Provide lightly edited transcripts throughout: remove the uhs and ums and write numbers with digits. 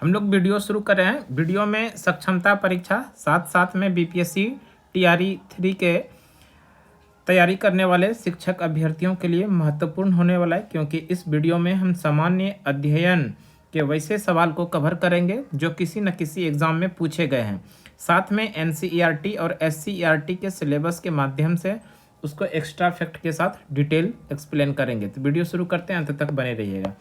हम लोग वीडियो शुरू कर रहे हैं। वीडियो में सक्षमता परीक्षा साथ साथ में बीपीएससी टीआरई 3 के तैयारी करने वाले शिक्षक अभ्यर्थियों के लिए महत्वपूर्ण होने वाला है, क्योंकि इस वीडियो में हम सामान्य अध्ययन के वैसे सवाल को कवर करेंगे जो किसी न किसी एग्जाम में पूछे गए हैं। साथ में एनसीईआरटी और एससीईआरटी के सिलेबस के माध्यम से उसको एक्स्ट्रा फैक्ट के साथ डिटेल एक्सप्लेन करेंगे। तो वीडियो शुरू करते हैं, अंत तक बने रहिएगा।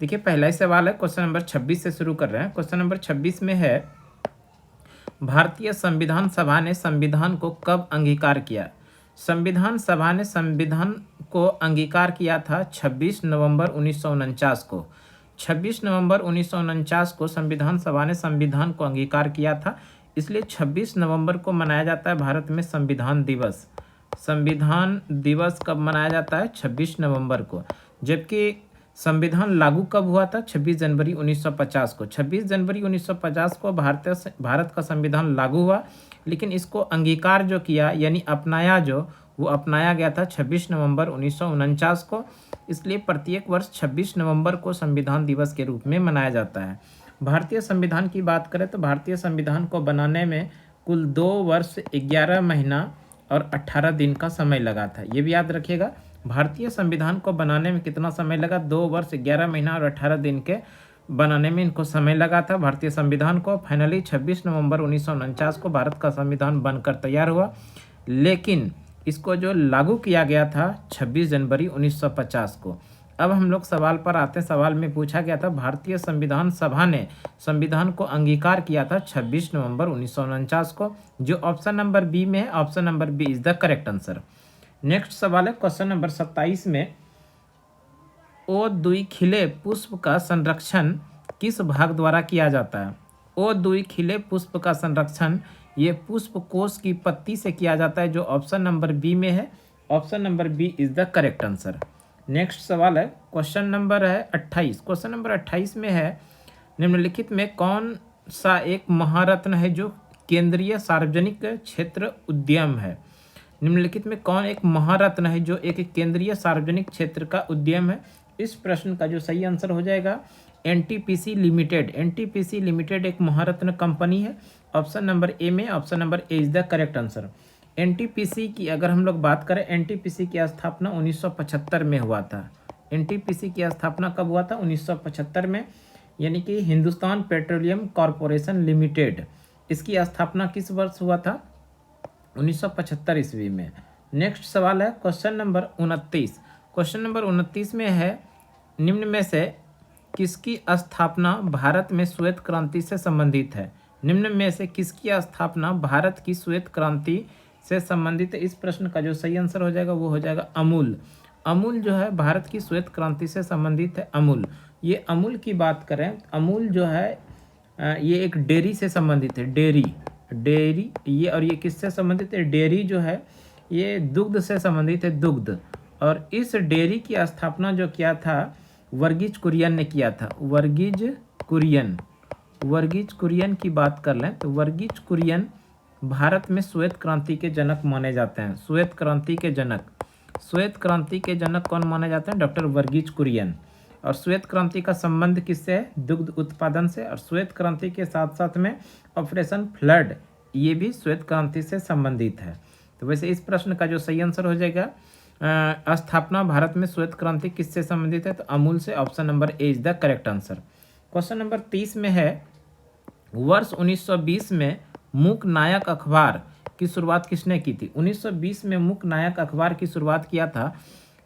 देखिए, पहला ही सवाल है, क्वेश्चन नंबर 26 से शुरू कर रहे हैं। क्वेश्चन नंबर 26 में है, भारतीय संविधान सभा ने संविधान को कब अंगीकार किया? संविधान सभा ने संविधान को अंगीकार किया था 26 नवंबर 1949 को। 26 नवंबर 1949 को संविधान सभा ने संविधान को अंगीकार किया था, इसलिए 26 नवंबर को मनाया जाता है भारत में संविधान दिवस। संविधान दिवस कब मनाया जाता है? 26 नवंबर को। जबकि संविधान लागू कब हुआ था? 26 जनवरी 1950 को। 26 जनवरी 1950 को भारत का संविधान लागू हुआ, लेकिन इसको अंगीकार जो किया यानी अपनाया वो अपनाया गया था 26 नवंबर 1949 को। इसलिए प्रत्येक वर्ष 26 नवंबर को संविधान दिवस के रूप में मनाया जाता है। भारतीय संविधान की बात करें तो भारतीय संविधान को बनाने में कुल 2 वर्ष 11 महीना और 18 दिन का समय लगा था। ये भी याद रखिएगा, भारतीय संविधान को बनाने में कितना समय लगा? 2 वर्ष 11 महीना और 18 दिन के बनाने में इनको समय लगा था भारतीय संविधान को। फाइनली 26 नवंबर 1949 को भारत का संविधान बनकर तैयार हुआ, लेकिन इसको जो लागू किया गया था 26 जनवरी 1950 को। अब हम लोग सवाल पर आते हैं। सवाल में पूछा गया था, भारतीय संविधान सभा ने संविधान को अंगीकार किया था 26 नवंबर 1949 को। जो ऑप्शन नंबर बी में है, option number B is the correct answer. Next सवाल है, क्वेश्चन नंबर 27 में, ओ दुई खिले पुष्प का संरक्षण किस भाग द्वारा किया जाता है? ओ दुई खिले पुष्प का संरक्षण ये पुष्प कोश की पत्ती से किया जाता है, जो ऑप्शन नंबर बी में है। Option number B is the correct answer. Next सवाल है, क्वेश्चन नंबर है 28। क्वेश्चन नंबर 28 में है, निम्नलिखित में कौन सा एक महारत्न है जो केंद्रीय सार्वजनिक क्षेत्र उद्यम है? निम्नलिखित में कौन एक महारत्न है जो एक केंद्रीय सार्वजनिक क्षेत्र का उद्यम है? इस प्रश्न का जो सही आंसर हो जाएगा एनटीपीसी लिमिटेड। एनटीपीसी लिमिटेड एक महारत्न कंपनी है। ऑप्शन नंबर ए में, option number A is the correct answer. NTPC की अगर हम लोग बात करें, एनटीपीसी की स्थापना 1975 में हुआ था। एनटीपीसी की स्थापना कब हुआ था? 1975 में, यानी कि हिंदुस्तान पेट्रोलियम कॉरपोरेशन लिमिटेड। इसकी स्थापना किस वर्ष हुआ था? 1975 ईस्वी में। नेक्स्ट सवाल है, क्वेश्चन नंबर 29। क्वेश्चन नंबर 29 में है, निम्न में से किसकी स्थापना भारत में श्वेत क्रांति से संबंधित है? निम्न में से किसकी स्थापना भारत की श्वेत क्रांति से संबंधित है? इस प्रश्न का जो सही आंसर हो जाएगा वो हो जाएगा अमूल। अमूल जो है भारत की श्वेत क्रांति से संबंधित है। अमूल, ये अमूल की बात करें, अमूल जो है ये एक डेयरी से संबंधित है। डेयरी ये, और ये किससे संबंधित है? डेयरी जो है ये दुग्ध से संबंधित है, दुग्ध। और इस डेयरी की स्थापना जो किया था वर्गीज कुरियन ने किया था। वर्गीज कुरियन की बात कर लें तो वर्गीज कुरियन भारत में श्वेत क्रांति के जनक माने जाते हैं। श्वेत क्रांति के जनक कौन माने जाते हैं? डॉक्टर वर्गीज कुरियन। और श्वेत क्रांति का संबंध किससे है? दुग्ध उत्पादन से। और श्वेत क्रांति के साथ साथ में ऑपरेशन फ्लड, ये भी श्वेत क्रांति से संबंधित है। तो वैसे इस प्रश्न का जो सही आंसर हो जाएगा, स्थापना भारत में श्वेत क्रांति किससे संबंधित है? तो अमूल से। Option number A is the correct answer. Question number 30 में है, वर्ष 1920 में मूक नायक अखबार की शुरुआत किसने की थी? 1920 में मूक नायक अखबार की शुरुआत किया था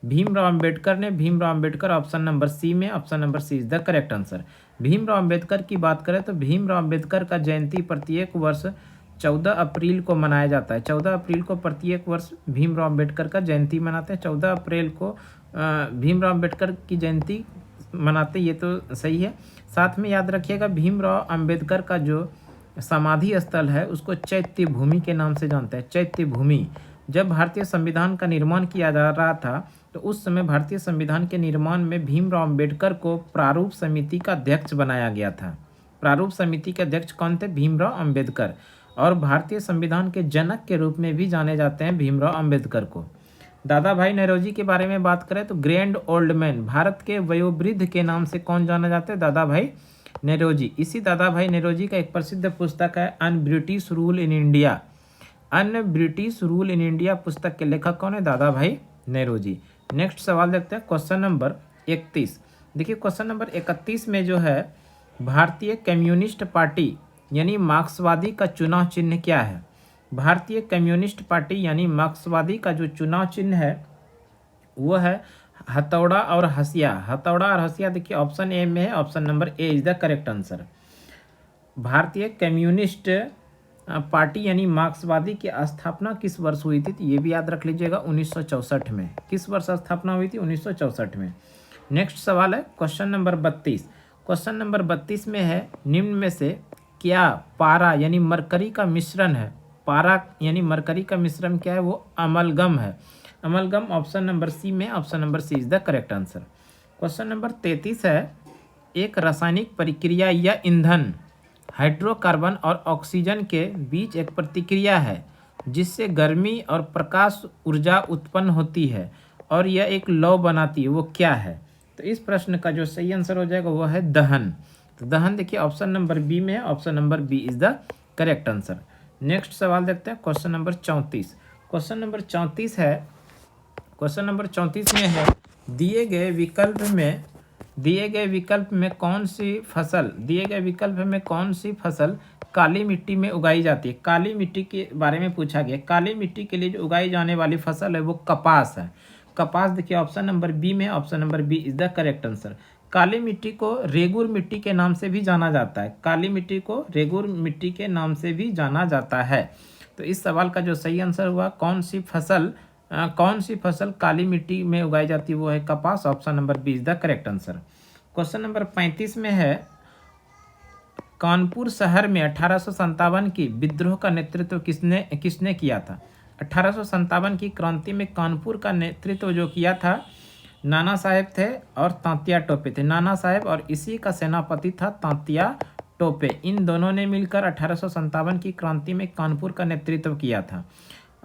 भीमराव अंबेडकर ने। Bhimrao Ambedkar, option number C में, option number C is the correct answer. Bhimrao Ambedkar की बात करें तो भीमराव अंबेडकर का जयंती प्रत्येक वर्ष 14 अप्रैल को मनाया जाता है। 14 अप्रैल को प्रत्येक वर्ष भीमराव अंबेडकर का जयंती मनाते हैं। 14 अप्रैल को भीमराव अंबेडकर की जयंती मनाते, ये तो सही है। साथ में याद रखिएगा, भीमराव अंबेडकर का जो समाधि स्थल है उसको चैत्य भूमि के नाम से जानते हैं। चैत्य भूमि। जब भारतीय संविधान का निर्माण किया जा रहा था तो उस समय भारतीय संविधान के निर्माण में भीमराव अंबेडकर को प्रारूप समिति का अध्यक्ष बनाया गया था। प्रारूप समिति के अध्यक्ष कौन थे? भीमराव अंबेडकर। और भारतीय संविधान के जनक के रूप में भी जाने जाते हैं भीमराव अंबेडकर को। दादा भाई नौरोजी के बारे में बात करें तो ग्रैंड ओल्ड मैन, भारत के वयोवृद्ध के नाम से कौन जाना जाता है? दादा भाई नेरोजी। इसी दादा भाई नेरोजी का एक प्रसिद्ध पुस्तक है un British rule in India. Un British rule in India पुस्तक के लेखक कौन है? दादा भाई नेरोजी। नेक्स्ट सवाल देखते हैं क्वेश्चन नंबर 31। देखिए क्वेश्चन नंबर 31 में जो है भारतीय कम्युनिस्ट पार्टी यानी मार्क्सवादी का चुनाव चिन्ह क्या है? भारतीय कम्युनिस्ट पार्टी यानी मार्क्सवादी का जो चुनाव चिन्ह है वो है हथौड़ा और हसिया। हथौड़ा और हसिया देखिए ऑप्शन ए में है, option number A is the correct answer. भारतीय कम्युनिस्ट पार्टी यानी मार्क्सवादी की स्थापना किस वर्ष हुई थी? ये भी याद रख लीजिएगा 1964 में। किस वर्ष स्थापना हुई थी? 1964 में। नेक्स्ट सवाल है क्वेश्चन नंबर 32। क्वेश्चन नंबर 32 में है निम्न में से क्या पारा यानी मरकरी का मिश्रण है? पारा यानी मरकरी का मिश्रण क्या है? वो अमलगम है। अमलगम ऑप्शन नंबर सी में, option number C is the correct answer. Question number 33 है एक रासायनिक प्रक्रिया या ईंधन हाइड्रोकार्बन और ऑक्सीजन के बीच एक प्रतिक्रिया है जिससे गर्मी और प्रकाश ऊर्जा उत्पन्न होती है और यह एक लौ बनाती है, वो क्या है? तो इस प्रश्न का जो सही आंसर हो जाएगा वो है दहन। तो दहन देखिए ऑप्शन नंबर बी में है, option number B is the correct answer. Next सवाल देखते हैं क्वेश्चन नंबर 34। क्वेश्चन नंबर 34 है, क्वेश्चन नंबर 34 में है दिए गए विकल्प में कौन सी फसल काली मिट्टी में उगाई जाती है? काली मिट्टी के बारे में पूछा गया। काली मिट्टी के लिए जो उगाई जाने वाली फसल है वो कपास है। कपास देखिए ऑप्शन नंबर बी में, option number B is the correct answer. काली मिट्टी को रेगुर मिट्टी के नाम से भी जाना जाता है। काली मिट्टी को रेगुर मिट्टी के नाम से भी जाना जाता है। तो इस सवाल का जो सही आंसर हुआ कौन सी फसल काली मिट्टी में उगाई जाती है? वो है कपास, option number B is the correct answer. Question number 35 में है कानपुर शहर में 1857 की विद्रोह का नेतृत्व किसने किया था? 1857 की क्रांति में कानपुर का नेतृत्व जो किया था नाना साहेब थे और तांतिया टोपे थे। नाना साहेब और इसी का सेनापति था तांतिया टोपे। इन दोनों ने मिलकर 1857 की क्रांति में कानपुर का नेतृत्व किया था।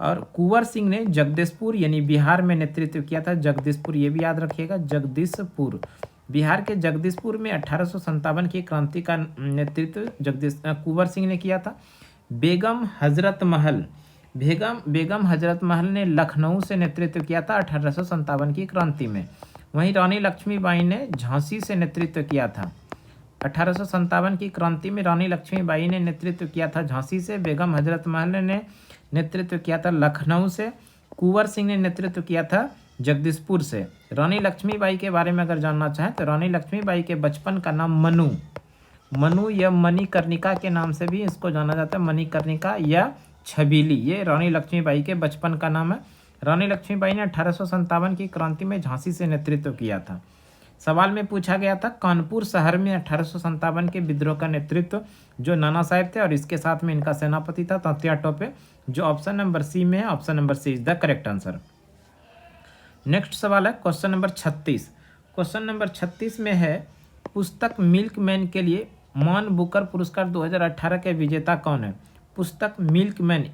और कुंवर सिंह ने जगदीशपुर यानी बिहार में नेतृत्व किया था। जगदीशपुर ये भी याद रखिएगा, जगदीशपुर। बिहार के जगदीशपुर में 1857 की क्रांति का नेतृत्व कुंवर सिंह ने किया था। बेगम हजरत महल ने लखनऊ से नेतृत्व किया था 1857 की क्रांति में। वहीं रानी लक्ष्मीबाई ने झांसी से नेतृत्व किया था। 1857 की क्रांति में रानी लक्ष्मीबाई ने नेतृत्व किया था झांसी से। बेगम हजरत महल ने नेतृत्व किया था लखनऊ से। कुंवर सिंह ने नेतृत्व किया था जगदीशपुर से। रानी लक्ष्मीबाई के बारे में अगर जानना चाहें तो रानी लक्ष्मीबाई के बचपन का नाम मनु या मणिकर्णिका के नाम से भी इसको जाना जाता है। मणिकर्णिका या छबीली, ये रानी लक्ष्मीबाई के बचपन का नाम है। रानी लक्ष्मीबाई ने 1857 की क्रांति में झांसी से नेतृत्व किया था। सवाल में पूछा गया था कानपुर शहर में 1857 के विद्रोह का नेतृत्व जो नाना साहेब थे और इसके साथ में इनका सेनापति था तांतिया टोपे, जो ऑप्शन नंबर सी में है। Option number C is the correct answer. Next सवाल है क्वेश्चन नंबर 36। क्वेश्चन नंबर 36 में है पुस्तक मिल्कमैन के लिए मान बुकर पुरस्कार 2018 के विजेता कौन है? पुस्तक मिल्कमैन,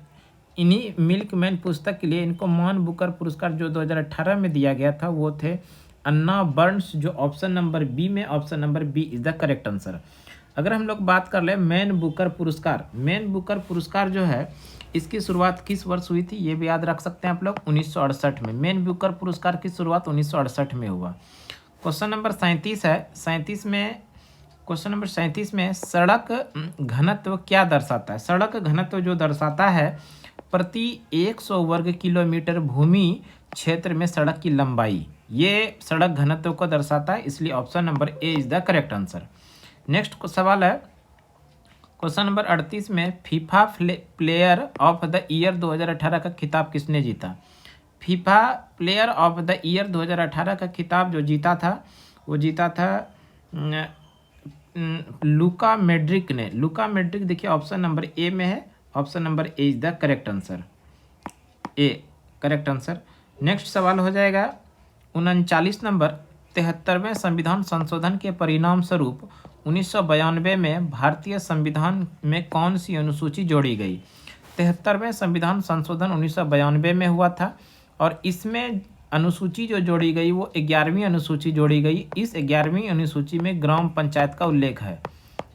इन्हीं मिल्कमैन पुस्तक के लिए इनको मान बुकर पुरस्कार जो 2018 में दिया गया था वो थे अन्ना बर्न्स, जो ऑप्शन नंबर बी में, option number B is the correct answer. अगर हम लोग बात कर ले मैन बुकर पुरस्कार जो है इसकी शुरुआत किस वर्ष हुई थी ये भी याद रख सकते हैं आप लोग, 1968 में। मैन बुकर पुरस्कार की शुरुआत 1968 में हुआ। क्वेश्चन नंबर 37 है, क्वेश्चन नंबर 37 में सड़क घनत्व क्या दर्शाता है? सड़क घनत्व जो दर्शाता है प्रति 100 वर्ग किलोमीटर भूमि क्षेत्र में सड़क की लंबाई, ये सड़क घनत्व को दर्शाता है, इसलिए option number A is the correct answer. Next सवाल है क्वेश्चन नंबर 38 में FIFA player of the year 2018 का खिताब किसने जीता? FIFA player of the year 2018 का खिताब जो जीता था वो जीता था लुका मेड्रिक ने। लुका मेड्रिक देखिए ऑप्शन नंबर ए में है, option number A is the correct answer, A correct answer. Next सवाल हो जाएगा 39 नंबर 73वें संविधान संशोधन के परिणाम स्वरूप 1992 में भारतीय संविधान में कौन सी अनुसूची जोड़ी गई? 73वें संविधान संशोधन 1992 में हुआ था और इसमें अनुसूची जो जोड़ी गई वो 11वीं अनुसूची जोड़ी गई। इस 11वीं अनुसूची में ग्राम पंचायत का उल्लेख है।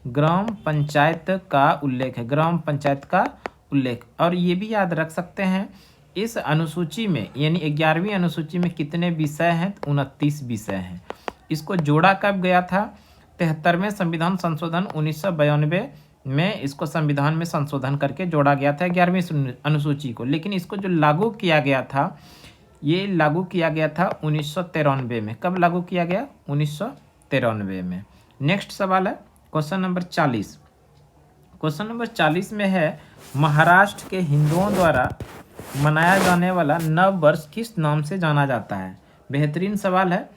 ग्राम पंचायत का उल्लेख है, ग्राम पंचायत का उल्लेख। और ये भी याद रख सकते हैं इस अनुसूची में यानी 11वीं अनुसूची में कितने विषय हैं, 29 विषय हैं। इसको जोड़ा कब गया था, 73वें संविधान संशोधन 1992 में इसको संविधान में संशोधन करके जोड़ा गया था 11वीं अनुसूची को। लेकिन इसको जो लागू किया गया था, ये लागू किया गया था 1993 में। कब लागू किया गया, 1993 में। नेक्स्ट सवाल है क्वेश्चन नंबर 40। क्वेश्चन नंबर 40 में है महाराष्ट्र के हिंदुओं द्वारा मनाया जाने वाला नव वर्ष किस नाम से जाना जाता है। बेहतरीन सवाल है।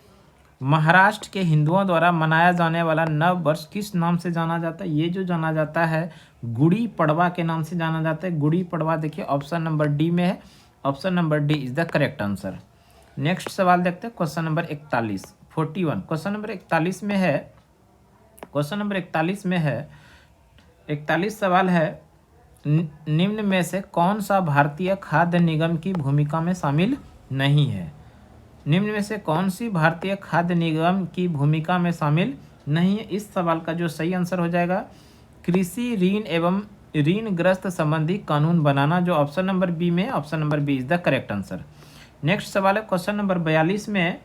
महाराष्ट्र के हिंदुओं द्वारा मनाया जाने वाला नव वर्ष किस नाम से जाना जाता है। ये जो जाना जाता है गुड़ी पड़वा के नाम से जाना जाता है। गुड़ी पड़वा देखिए ऑप्शन नंबर डी में है। Option number D is the correct answer. Next सवाल देखते हैं क्वेश्चन नंबर 41 41। क्वेश्चन नंबर 41 में है, क्वेश्चन नंबर 41 में है, 41 सवाल है निम्न में से कौन सा भारतीय खाद्य निगम की भूमिका में शामिल नहीं है। निम्न में से कौन सी भारतीय खाद्य निगम की भूमिका में शामिल नहीं है। इस सवाल का जो सही आंसर हो जाएगा कृषि ऋण एवं ऋणग्रस्त संबंधी कानून बनाना, जो ऑप्शन नंबर बी में, option number B is the correct answer. Next सवाल है क्वेश्चन नंबर 42 में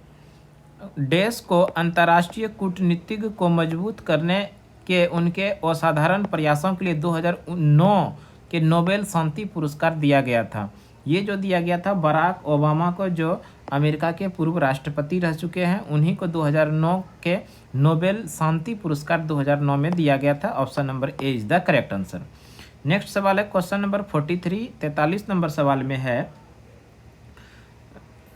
देश को अंतर्राष्ट्रीय कूटनीति को मजबूत करने के उनके असाधारण प्रयासों के लिए 2009 के नोबेल शांति पुरस्कार दिया गया था। ये जो दिया गया था बराक ओबामा को, जो अमेरिका के पूर्व राष्ट्रपति रह चुके हैं, उन्हीं को 2009 के नोबेल शांति पुरस्कार 2009 में दिया गया था। Option number A is the correct answer. Next सवाल है क्वेश्चन नंबर 43 43 नंबर सवाल में है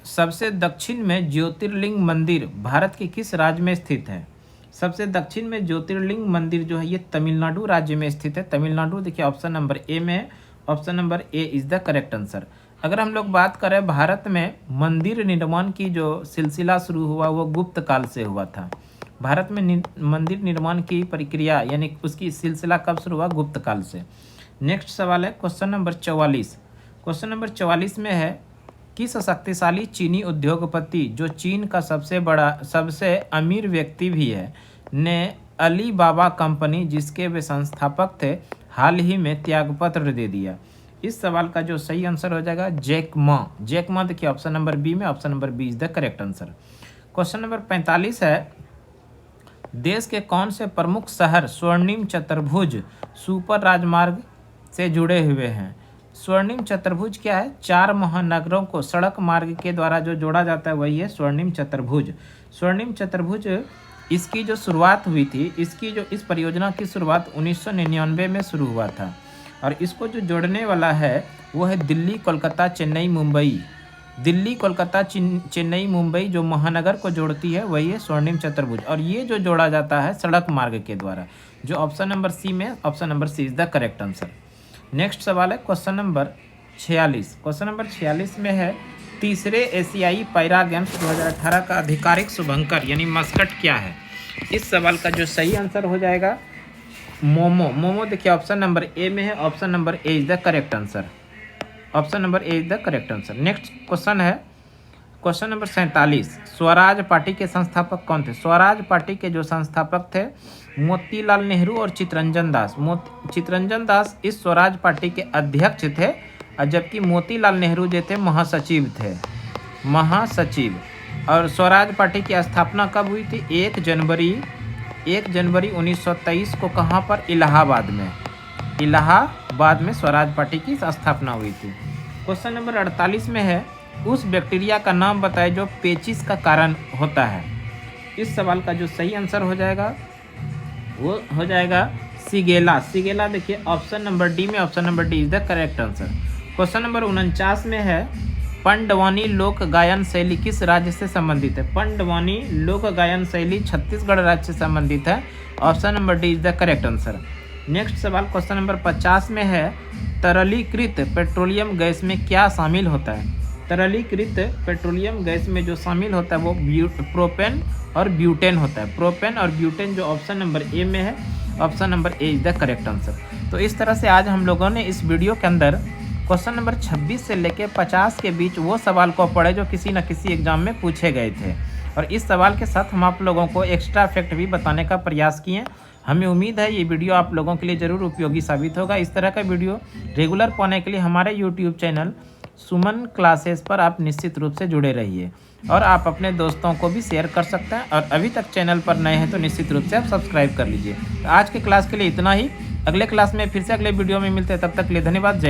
सबसे दक्षिण में ज्योतिर्लिंग मंदिर भारत के किस राज्य में स्थित है। सबसे दक्षिण में ज्योतिर्लिंग मंदिर जो है ये तमिलनाडु राज्य में स्थित है। तमिलनाडु देखिए ऑप्शन नंबर ए में है। Option number A is the correct answer. अगर हम लोग बात करें भारत में मंदिर निर्माण की जो सिलसिला शुरू हुआ वो गुप्त काल से हुआ था। भारत में मंदिर निर्माण की प्रक्रिया यानी उसकी सिलसिला कब शुरू हुआ, गुप्त काल से। नेक्स्ट सवाल है क्वेश्चन नंबर 44। क्वेश्चन नंबर 44 में है किस शक्तिशाली चीनी उद्योगपति जो चीन का सबसे अमीर व्यक्ति भी है ने अलीबाबा कंपनी जिसके वे संस्थापक थे हाल ही में त्यागपत्र दे दिया। इस सवाल का जो सही आंसर हो जाएगा जैक मा। जैक मा देखिए ऑप्शन नंबर बी में। Option number B is the correct answer. Question number 45 है देश के कौन से प्रमुख शहर स्वर्णिम चतुर्भुज सुपर राजमार्ग से जुड़े हुए हैं। स्वर्णिम चतुर्भुज क्या है, 4 महानगरों को सड़क मार्ग के द्वारा जो जोड़ा जाता है वही है स्वर्णिम चतुर्भुज। स्वर्णिम चतुर्भुज इसकी जो शुरुआत हुई थी, इस परियोजना की शुरुआत 1999 में शुरू हुआ था और इसको जो जोड़ने वाला है वो है दिल्ली कोलकाता चेन्नई मुंबई। दिल्ली कोलकाता चेन्नई मुंबई जो महानगर को जोड़ती है वही है स्वर्णिम चतुर्भुज और ये जो जोड़ा जाता है सड़क मार्ग के द्वारा, जो ऑप्शन नंबर सी में। Option number C is the correct answer. Next सवाल है क्वेश्चन नंबर 46। क्वेश्चन नंबर 46 में है तीसरे एशियाई पैरा गेम्स 2018 का आधिकारिक शुभंकर यानी मस्कट क्या है। इस सवाल का जो सही आंसर हो जाएगा मोमो। मोमो देखिए ऑप्शन नंबर ए में है। Option number A is the correct answer. Option number A is the correct answer. Next question है क्वेश्चन नंबर 47। स्वराज पार्टी के संस्थापक कौन थे। स्वराज पार्टी के जो संस्थापक थे मोतीलाल नेहरू और चित्तरंजन दास। चित्तरंजन दास इस स्वराज पार्टी के अध्यक्ष थे और जबकि मोतीलाल नेहरू जो थे महासचिव थे, महासचिव। और स्वराज पार्टी की स्थापना कब हुई थी, 1 जनवरी 1923 को। कहाँ पर, इलाहाबाद में। इलाहाबाद में स्वराज पार्टी की स्थापना हुई थी। क्वेश्चन नंबर 48 में है उस बैक्टीरिया का नाम बताएं जो पेचिश का कारण होता है। इस सवाल का जो सही आंसर हो जाएगा वो हो जाएगा सिगेला। सिगेला देखिए ऑप्शन नंबर डी में। Option number D is the correct answer. Question number 49 में है पंडवानी लोक गायन शैली किस राज्य से संबंधित है। पंडवानी लोक गायन शैली छत्तीसगढ़ राज्य से संबंधित है। Option number D is the correct answer. Next सवाल क्वेश्चन नंबर 50 में है तरलीकृत पेट्रोलियम गैस में क्या शामिल होता है। तरलीकृत पेट्रोलियम गैस में जो शामिल होता है वो प्रोपेन और ब्यूटेन होता है। प्रोपेन और ब्यूटेन जो ऑप्शन नंबर ए में है। Option number A is the correct answer. तो इस तरह से आज हम लोगों ने इस वीडियो के अंदर क्वेश्चन नंबर 26 से लेकर 50 के बीच वो सवाल को पढ़े जो किसी न किसी एग्जाम में पूछे गए थे और इस सवाल के साथ हम आप लोगों को एक्स्ट्रा फैक्ट भी बताने का प्रयास किए। हमें उम्मीद है ये वीडियो आप लोगों के लिए ज़रूर उपयोगी साबित होगा। इस तरह का वीडियो रेगुलर पाने के लिए हमारे यूट्यूब चैनल सुमन क्लासेस पर आप निश्चित रूप से जुड़े रहिए और आप अपने दोस्तों को भी शेयर कर सकते हैं। और अभी तक चैनल पर नए हैं तो निश्चित रूप से आप सब्सक्राइब कर लीजिए। तो आज के क्लास के लिए इतना ही। अगले क्लास में फिर से अगले वीडियो में मिलते हैं, तब तक के लिए धन्यवाद। जय